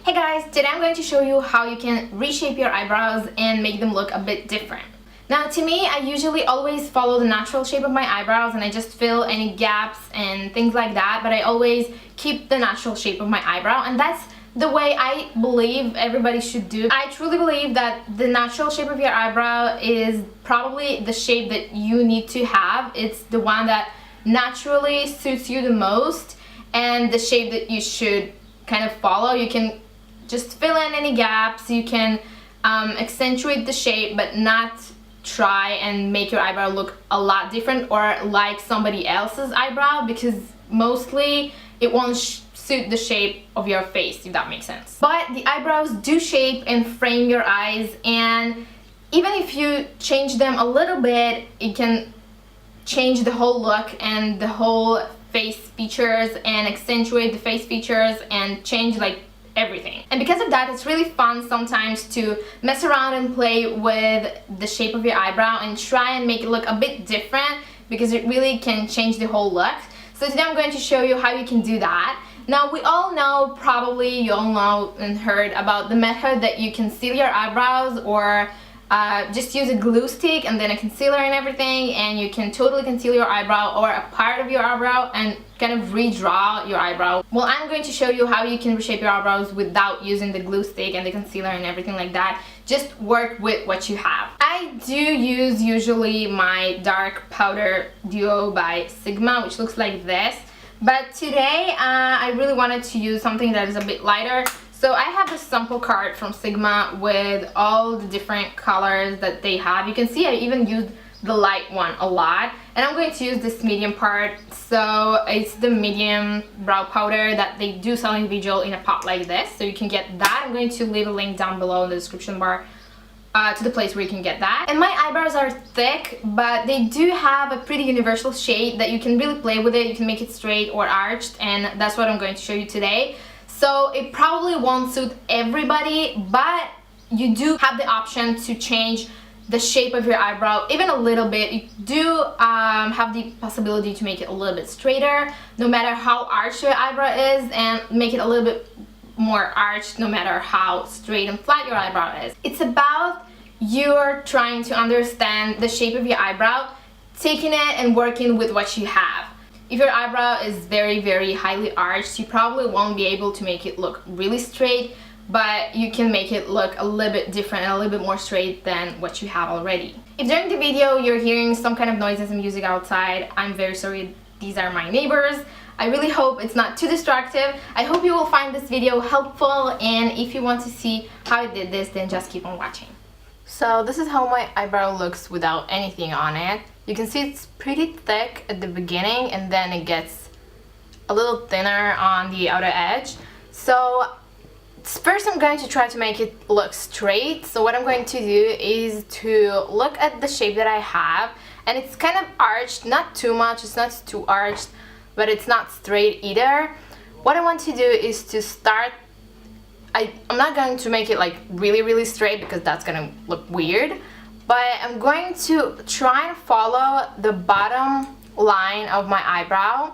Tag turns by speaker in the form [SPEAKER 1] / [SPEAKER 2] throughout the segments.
[SPEAKER 1] Hey guys, today I'm going to show you how you can reshape your eyebrows and make them look a bit different. Now to me, I usually always follow the natural shape of my eyebrows and I just fill any gaps and things like that, but I always keep the natural shape of my eyebrow, and that's the way I believe everybody should do. I truly believe that the natural shape of your eyebrow is probably the shape that you need to have. It's the one that naturally suits you the most and the shape that you should kind of follow. You can just fill in any gaps, you can accentuate the shape but not try and make your eyebrow look a lot different or like somebody else's eyebrow, because mostly it won't suit the shape of your face, if that makes sense. But the eyebrows do shape and frame your eyes, and even if you change them a little bit, it can change the whole look and the whole face features and accentuate the face features and change like everything. And because of that, it's really fun sometimes to mess around and play with the shape of your eyebrow and try and make it look a bit different, because it really can change the whole look. So today I'm going to show you how you can do that. Now we all know, probably you all know and heard about the method that you conceal your eyebrows, or just use a glue stick and then a concealer and everything, and you can totally conceal your eyebrow or a part of your eyebrow and kind of redraw your eyebrow. Well, I'm going to show you how you can reshape your eyebrows without using the glue stick and the concealer and everything like that. Just work with what you have. I do use usually my dark powder duo by Sigma, which looks like this, but today I really wanted to use something that is a bit lighter. So I have a sample card from Sigma with all the different colors that they have. You can see I even used the light one a lot, and I'm going to use this medium part. So it's the medium brow powder that they do sell individual in a pot like this, so you can get that. I'm going to leave a link down below in the description bar to the place where you can get that. And my eyebrows are thick, but they do have a pretty universal shade that you can really play with it. You can make it straight or arched, and that's what I'm going to show you today. So it probably won't suit everybody, but you do have the option to change the shape of your eyebrow even a little bit. You do have the possibility to make it a little bit straighter, no matter how arched your eyebrow is, and make it a little bit more arched no matter how straight and flat your eyebrow is. It's about you're trying to understand the shape of your eyebrow, taking it and working with what you have. If your eyebrow is very highly arched, you probably won't be able to make it look really straight, but you can make it look a little bit different and a little bit more straight than what you have already. If during the video you're hearing some kind of noises and music outside, I'm very sorry, these are my neighbors. I really hope it's not too distractive. I hope you will find this video helpful, and if you want to see how I did this, then just keep on watching. So this is how my eyebrow looks without anything on it. You can see it's pretty thick at the beginning, and then it gets a little thinner on the outer edge. So first I'm going to try to make it look straight. So what I'm going to do is to look at the shape that I have, and it's kind of arched, not too much, it's not too arched, but it's not straight either. What I want to do is to start, I'm not going to make it like really straight, because that's gonna look weird, but I'm going to try and follow the bottom line of my eyebrow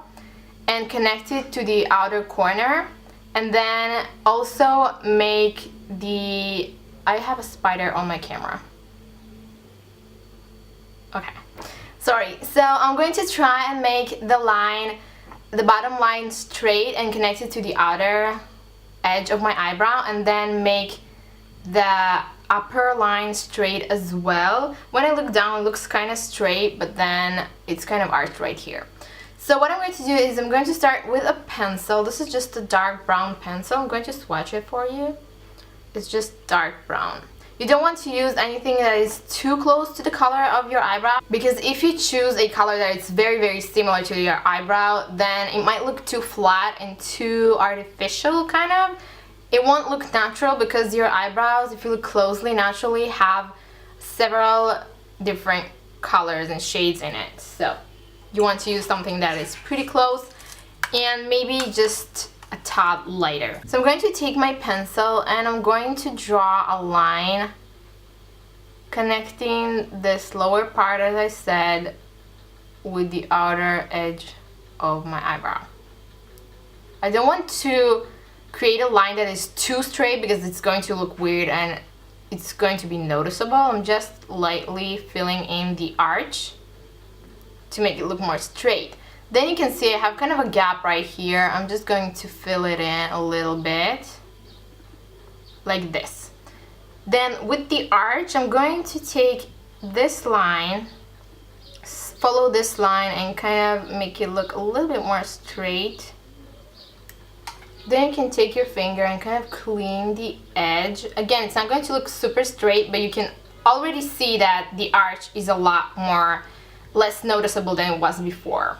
[SPEAKER 1] and connect it to the outer corner, and then also make the, I have a spider on my camera. Okay, sorry. So I'm going to try and make the line, the bottom line straight and connect it to the outer edge of my eyebrow, and then make the upper line straight as well. When I look down, it looks kind of straight, but then it's kind of arched right here. So what I'm going to do is I'm going to start with a pencil. This is just a dark brown pencil. I'm going to swatch it for you. It's just dark brown. You don't want to use anything that is too close to the color of your eyebrow, because if you choose a color that is very similar to your eyebrow, then it might look too flat and too artificial kind of. It won't look natural, because your eyebrows, if you look closely, naturally have several different colors and shades in it. So you want to use something that is pretty close and maybe just a tad lighter. So I'm going to take my pencil and I'm going to draw a line connecting this lower part, as I said, with the outer edge of my eyebrow. I don't want to create a line that is too straight because it's going to look weird and it's going to be noticeable. I'm just lightly filling in the arch to make it look more straight. Then you can see I have kind of a gap right here. I'm just going to fill it in a little bit like this. Then with the arch, I'm going to take this line, follow this line and kind of make it look a little bit more straight. Then you can take your finger and kind of clean the edge. Again, it's not going to look super straight, but you can already see that the arch is a lot less noticeable than it was before.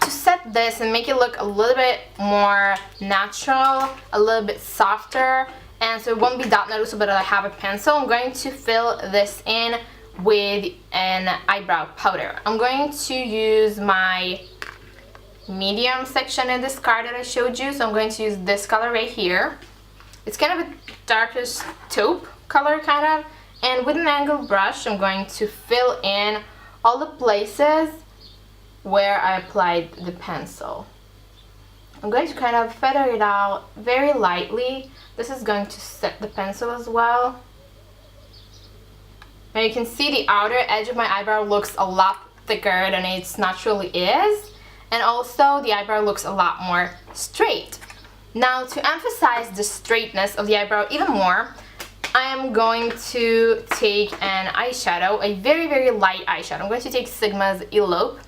[SPEAKER 1] To set this and make it look a little bit more natural, a little bit softer, and so it won't be that noticeable that I have a pencil, I'm going to fill this in with an eyebrow powder. I'm going to use my medium section in this card that I showed you, so I'm going to use this color right here. It's kind of a darkish taupe color kind of, and with an angled brush I'm going to fill in all the places where I applied the pencil. I'm going to kind of feather it out very lightly. This is going to set the pencil as well. Now you can see the outer edge of my eyebrow looks a lot thicker than it naturally is, and also the eyebrow looks a lot more straight. Now to emphasize the straightness of the eyebrow even more, I am going to take an eyeshadow, a very light eyeshadow. I'm going to take Sigma's Elope,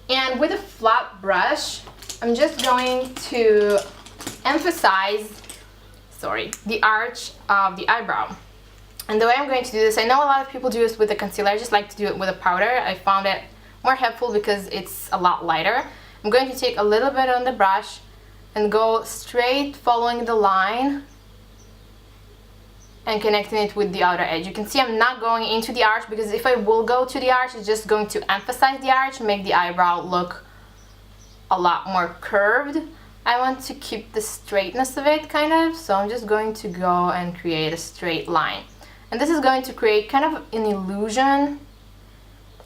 [SPEAKER 1] and with a flat brush I'm just going to emphasize the arch of the eyebrow. And the way I'm going to do this, I know a lot of people do this with a concealer, I just like to do it with a powder. I found it more helpful because it's a lot lighter. I'm going to take a little bit on the brush and go straight following the line and connecting it with the outer edge. You can see I'm not going into the arch because if I will go to the arch, it's just going to emphasize the arch and make the eyebrow look a lot more curved. I want to keep the straightness of it kind of, so I'm just going to go and create a straight line. And this is going to create kind of an illusion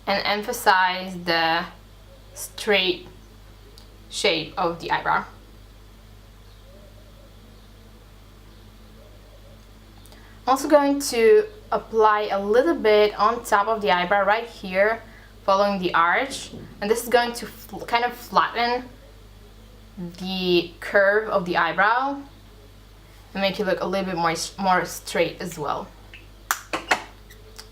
[SPEAKER 1] and emphasize the straight shape of the eyebrow. I'm also going to apply a little bit on top of the eyebrow right here, following the arch, and this is going to kind of flatten the curve of the eyebrow and make it look a little bit more straight as well.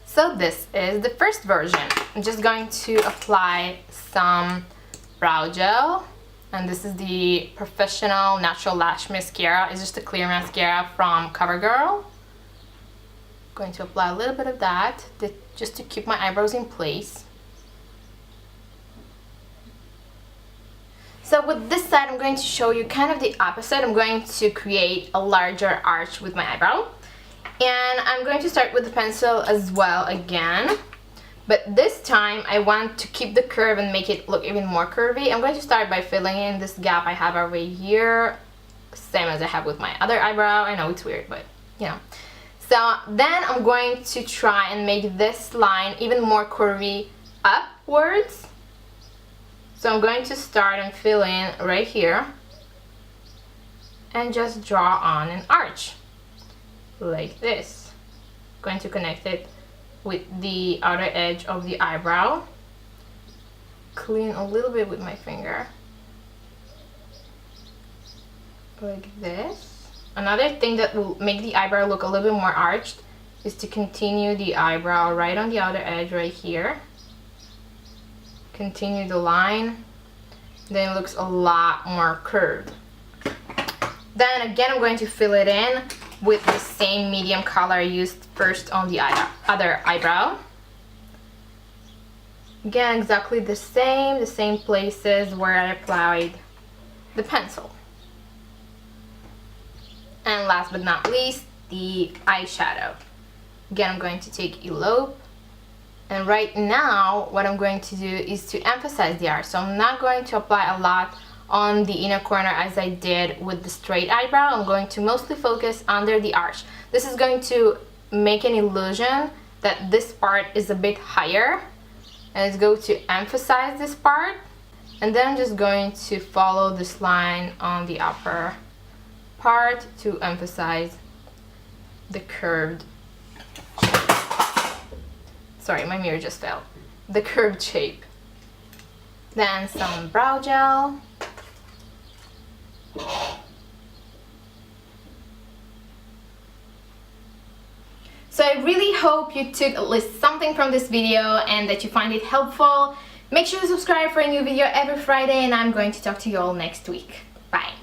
[SPEAKER 1] So this is the first version. I'm just going to apply some brow gel, and this is the Professional Natural Lash Mascara. It's just a clear mascara from CoverGirl. Going to apply a little bit of that just to keep my eyebrows in place. So with this side, I'm going to show you kind of the opposite. I'm going to create a larger arch with my eyebrow. And I'm going to start with the pencil as well again. But this time, I want to keep the curve and make it look even more curvy. I'm going to start by filling in this gap I have over here. Same as I have with my other eyebrow. I know it's weird, but you know. So then I'm going to try and make this line even more curvy upwards. So I'm going to start and fill in right here and just draw on an arch like this. Going to connect it with the outer edge of the eyebrow. Clean a little bit with my finger like this. Another thing that will make the eyebrow look a little bit more arched is to continue the eyebrow right on the outer edge right here. Continue the line, then it looks a lot more curved. Then again, I'm going to fill it in with the same medium color I used first on the other eyebrow. Again, exactly the same places where I applied the pencil. And last but not least, the eyeshadow. Again, I'm going to take Elope. And right now, what I'm going to do is to emphasize the arch. So I'm not going to apply a lot on the inner corner as I did with the straight eyebrow. I'm going to mostly focus under the arch. This is going to make an illusion that this part is a bit higher. And it's going to emphasize this part. And then I'm just going to follow this line on the upper part to emphasize the curved sorry, my mirror just fell. The curved shape. Then some brow gel. So I really hope you took at least something from this video and that you find it helpful. Make sure to subscribe for a new video every Friday, and I'm going to talk to you all next week. Bye!